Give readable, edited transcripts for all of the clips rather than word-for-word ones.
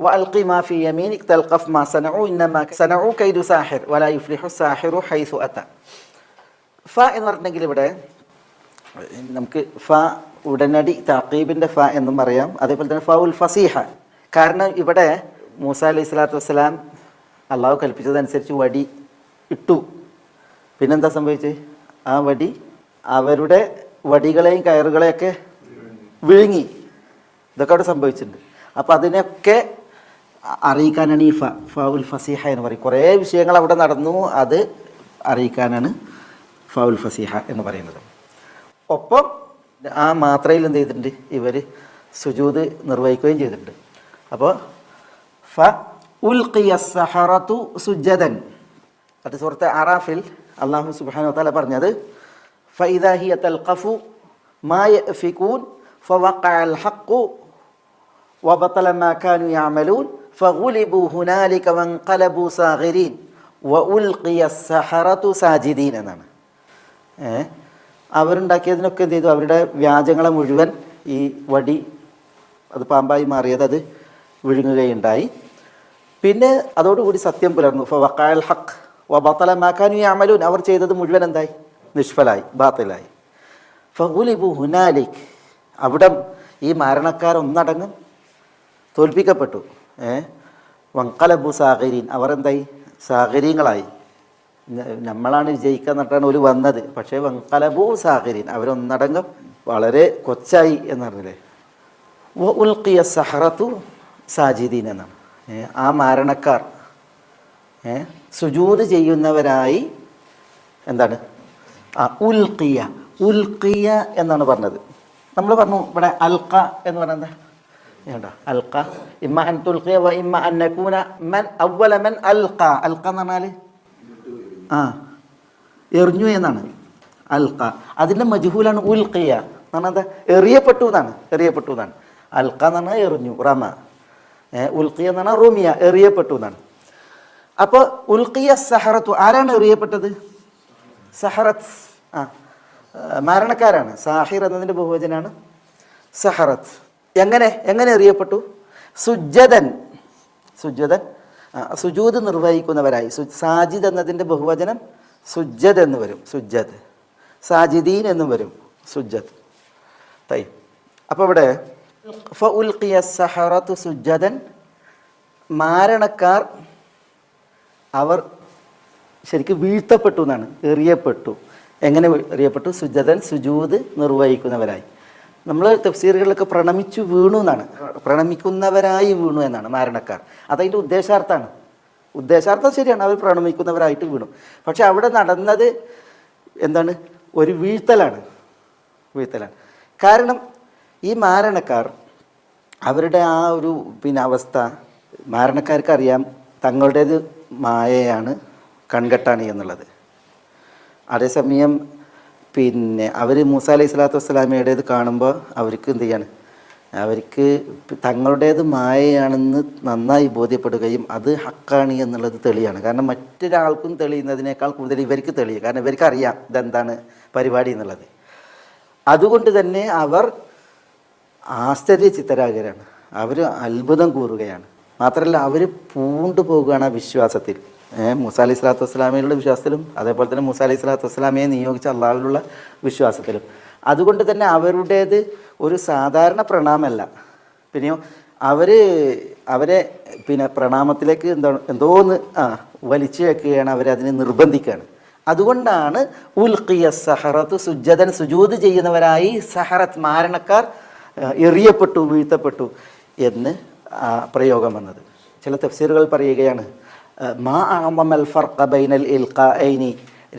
വഅൽഖി മാ ഫീ യമീനിക തൽഖഫ് മാ സനഉ ഇന്നമാ സനഉ കൈദു സാഹിർ വലാ യുഫ്ലിഹു സാഹിറു ഹൈസു അത. ഫ എന്ന് പറഞ്ഞെങ്കിൽ ഇവിടെ നമുക്ക് ഫ ഉടനടി തഖീബിൻ്റെ ഫ എന്നും പറയാം. അതേപോലെ തന്നെ ഫൗൽ ഫസീഹ. കാരണം ഇവിടെ മൂസ അലൈഹി സ്വലാത്തു വസ്സലാം അള്ളാഹു കൽപ്പിച്ചതനുസരിച്ച് വടി ഇട്ടു. പിന്നെന്താ സംഭവിച്ചത്? ആ വടി അവരുടെ വടികളെയും കയറുകളെയൊക്കെ വിഴുങ്ങി. ഇതൊക്കെ അവിടെ സംഭവിച്ചിട്ടുണ്ട്. അപ്പോൾ അതിനൊക്കെ അറിയിക്കാനാണ് ഈ ഫൗൽ ഫസീഹ എന്ന് പറയും. കുറേ വിഷയങ്ങൾ അവിടെ നടന്നു, അത് അറിയിക്കാനാണ് ഫൗൽ ഫസീഹ എന്ന് പറയുന്നത്. ഒപ്പം ആ മാത്രയിൽ എന്ത് ചെയ്തിട്ടുണ്ട്? ഇവർ സുജൂദ് നിർവഹിക്കുകയും ചെയ്തിട്ടുണ്ട്. അപ്പോൾ ഫ ഉൽഖിയ സഹറതു സുജ്ജദൻ, അത് സൂറത്ത് അറാഫിൽ അല്ലാഹു സുബ്ഹാനഹു വതആല പറഞ്ഞത് ഫഇദാ ഹിയ തൽഖഫു മാ യഅഫികൂൻ ഫവഖഅൽ ഹഖ്ഖു വബതല മാ കാനൂ യഅമലൂൻ ഫഗുലിബു ഹുനാലിക വൻഖലബു സാഗിരീൻ വഉൽഖിയ സഹറതു സാജിദീൻ എന്നാണ്. അവരുണ്ടാക്കിയതിനൊക്കെ എന്ത് ചെയ്തു? അവരുടെ വ്യാജങ്ങളെ മുഴുവൻ ഈ വടി അത് പാമ്പായി മാറിയത് അത് വിഴുങ്ങുകയുണ്ടായി. പിന്നെ അതോടുകൂടി സത്യം പുലർന്നു. ഫവഖഅൽ ഹഖ് വബതല മാ കാനൂ യഅമലൂൻ, അവർ ചെയ്തത് മുഴുവൻ എന്തായി? നിഷ്ഫലായി, ബാത്തിലായി. ഫഗുലിബു ഹുനാലിക്, അവിടെ ഈ മരണക്കാരൊന്നടങ്കം തോൽപ്പിക്കപ്പെട്ടു. വൻഖലബു സാഗിരീൻ, അവർ എന്തായി? സാഗിരീങ്ങളായി. നമ്മളാണ് വിജയിക്കുക എന്നിട്ടാണ് ഒരു വന്നത്. പക്ഷേ വൻഖലബു സാഗിരീൻ, അവരൊന്നടങ്കം വളരെ കൊച്ചായി എന്ന് പറഞ്ഞില്ലേ. വ ഉൽഖിയ സഹറത്തു സാജിദീൻ എന്നാണ്. ആ മരണക്കാർ സുജൂദ് ചെയ്യുന്നവരായി എന്താണ്? ഉൽഖിയ, ഉൽഖിയ എന്നാണ് പറഞ്ഞത്. നമ്മൾ പറഞ്ഞു ഇവിടെ അൽഖ എന്ന് പറഞ്ഞാൽ എന്താ? അൽഖ ഇമ്മ അൻ തുൽഖിയ വ ഇമ്മ അൻ നകൂന മൻ അവ്വല മൻ അൽഖ. അൽഖ എന്ന് പറഞ്ഞാൽ എറിഞ്ഞു എന്നാണ്. അൽഖ അതിൻ്റെ മജ്ഹൂലാണ് ഉൽഖിയ എന്ന് പറഞ്ഞാൽ എന്താ? എറിയപ്പെട്ടു എന്നാണ്. എറിയപ്പെട്ടു എന്നാണ്. അൽഖ എന്ന് പറഞ്ഞാൽ എറിഞ്ഞു, റമ. ഉൽഖിയ എന്ന് പറഞ്ഞാൽ റുമിയ, എറിയപ്പെട്ടു എന്നാണ്. അപ്പോൾ ഉൽഖിയ സഹറത്തു, ആരാണ് എറിയപ്പെട്ടത്? സഹറത്ത്, മരണക്കാരാണ്. സാഹിർ എന്നതിൻ്റെ ബഹുവചനാണ് സഹറത്ത്. എങ്ങനെ എറിയപ്പെട്ടു? സുജ്ജദൻ, സുജ്ജദൻ സുജൂദ് നിർവഹിക്കുന്നവരായി. സാജിദ് എന്നതിൻ്റെ ബഹുവചനം സുജ്ജദ് എന്ന് വരും. സുജ്ജദ്. സാജിദീൻ എന്നും വരും. സുജ്ജദ്. തൈ. അപ്പോൾ ഇവിടെ ഫഉൽഖിയ സഹറത്തു സുജ്ജദൻ, മാരണക്കാർ അവർ ശരിക്കും വീഴ്ത്തപ്പെട്ടു എന്നാണ്. എറിയപ്പെട്ടു. എങ്ങനെ എറിയപ്പെട്ടു? സുജ്ജദൻ, സുജൂദ് നിർവഹിക്കുന്നവരായി. നമ്മൾ തഫ്സീറുകളിലൊക്കെ പ്രണമിച്ചു വീണു എന്നാണ്. പ്രണമിക്കുന്നവരായി വീണു എന്നാണ് മരണക്കാർ. അതതിൻ്റെ ഉദ്ദേശാർത്ഥമാണ്. ഉദ്ദേശാർത്ഥം ശരിയാണ്, അവർ പ്രണമിക്കുന്നവരായിട്ട് വീണു. പക്ഷെ അവിടെ നടന്നത് എന്താണ്? ഒരു വീഴ്ത്തലാണ്. വീഴ്ത്തലാണ്. കാരണം ഈ മരണക്കാർ അവരുടെ ആ ഒരു അവസ്ഥ മരണക്കാർക്ക് അറിയാം തങ്ങളുടേത് മായയാണ്, കൺകെട്ടാണ് എന്നുള്ളത്. അതേസമയം അവർ മൂസ അലൈഹി സ്വലാത്തു വസ്സലാമയുടേത് കാണുമ്പോൾ അവർക്ക് എന്ത് ചെയ്യാണ്? അവർക്ക് തങ്ങളുടേത് മായയാണെന്ന് നന്നായി ബോധ്യപ്പെടുകയും അത് ഹക്കാണ് എന്നുള്ളത് തെളിയാണ്. കാരണം മറ്റൊരാൾക്കും തെളിയുന്നതിനേക്കാൾ കൂടുതൽ ഇവർക്ക് തെളിയും. കാരണം ഇവർക്കറിയാം ഇതെന്താണ് പരിപാടി എന്നുള്ളത്. അതുകൊണ്ട് തന്നെ അവർ ആശ്ചര്യചിത്തരാകരാണ്. അവർ അത്ഭുതം കൂറുകയാണ്. മാത്രമല്ല അവർ പൂണ്ടു പോകുകയാണ് ആ വിശ്വാസത്തിൽ. മൂസ അലൈഹി സ്വലാത്തു വസ്സലാമയുടെ വിശ്വാസത്തിലും അതേപോലെ തന്നെ മൂസ അലൈഹി സ്വലാത്തു വസ്സലാമയെ നിയോഗിച്ച അള്ളാഹുവിലുള്ള വിശ്വാസത്തിലും. അതുകൊണ്ട് തന്നെ അവരുടേത് ഒരു സാധാരണ പ്രണാമല്ല. പിന്നെയോ അവരെ പ്രണാമത്തിലേക്ക് എന്തോന്ന് വലിച്ചു വെക്കുകയാണ്, അവരതിനെ നിർബന്ധിക്കുകയാണ്. അതുകൊണ്ടാണ് ഉൽഖിയ സഹറത്ത് സുജ്ജദൻ, സുജൂദ് ചെയ്യുന്നവരായി സഹറത്ത് മരണക്കാർ എറിയപ്പെട്ടു, വീഴ്ത്തപ്പെട്ടു എന്ന് പ്രയോഗം വന്നത്. ചില തഫ്സീറുകൾ പറയുകയാണ് മാ അഅ്മൽ ഫർഖ ബൈനൽ ഇൽഖാഇനി,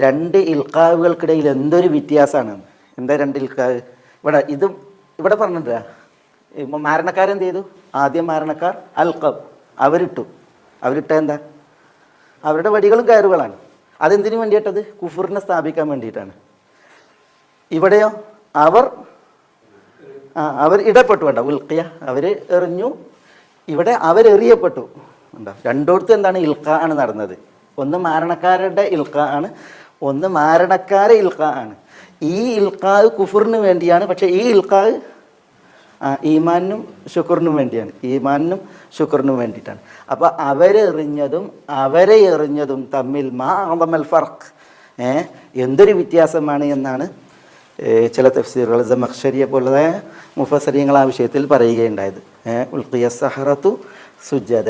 രണ്ട് ഇൽഖാവുകൾക്കിടയിൽ എന്തൊരു വ്യത്യാസമാണ്. എന്താ രണ്ട് ഇൽഖാവ്? ഇവിടെ പറഞ്ഞിട്ടാ മരണക്കാരെന്ത് ചെയ്തു? ആദ്യം മരണക്കാർ അൽഖബ് അവരിട്ട എന്താ? അവരുടെ വടികളും കയറുകളാണ്. അതെന്തിനു വേണ്ടിയിട്ടത്? കുഫറിനെ സ്ഥാപിക്കാൻ വേണ്ടിയിട്ടാണ്. ഇവിടെയോ അവർ ഇടപെട്ടു. വേണ്ട ഉൽഖിയ, അവർ എറിഞ്ഞു. ഇവിടെ അവരെറിയപ്പെട്ടു. ഉണ്ടോ? രണ്ടോടത്തും എന്താണ്? ഇൽഖ ആണ് നടന്നത്. ഒന്ന് മരണക്കാരുടെ ഇൽഖ ആണ്, ഒന്ന് മരണക്കാരെ ഇൽഖ ആണ്. ഈ ഇൽഖാ കുഫറിന് വേണ്ടിയാണ്. പക്ഷേ ഈ ഇൽഖാ ഈമാനും ശുക്റിനും വേണ്ടിയാണ്, ഈമാനും ശുക്റിനും വേണ്ടിയിട്ടാണ്. അപ്പോൾ അവരെറിഞ്ഞതും അവരെ എറിഞ്ഞതും തമ്മിൽ മാ അളമൽ ഫർഖ്, എന്തൊരു വ്യത്യാസമാണ് എന്നാണ് ചില തഫ്സീറുകൾ സമഖ്ശരിയെ പോലുള്ള മുഫസ്സിരീങ്ങൾ ആ വിഷയത്തിൽ പറയുകയുണ്ടായത്. ഉൽഖിയ സഹറത്തു സുജ്ജദ.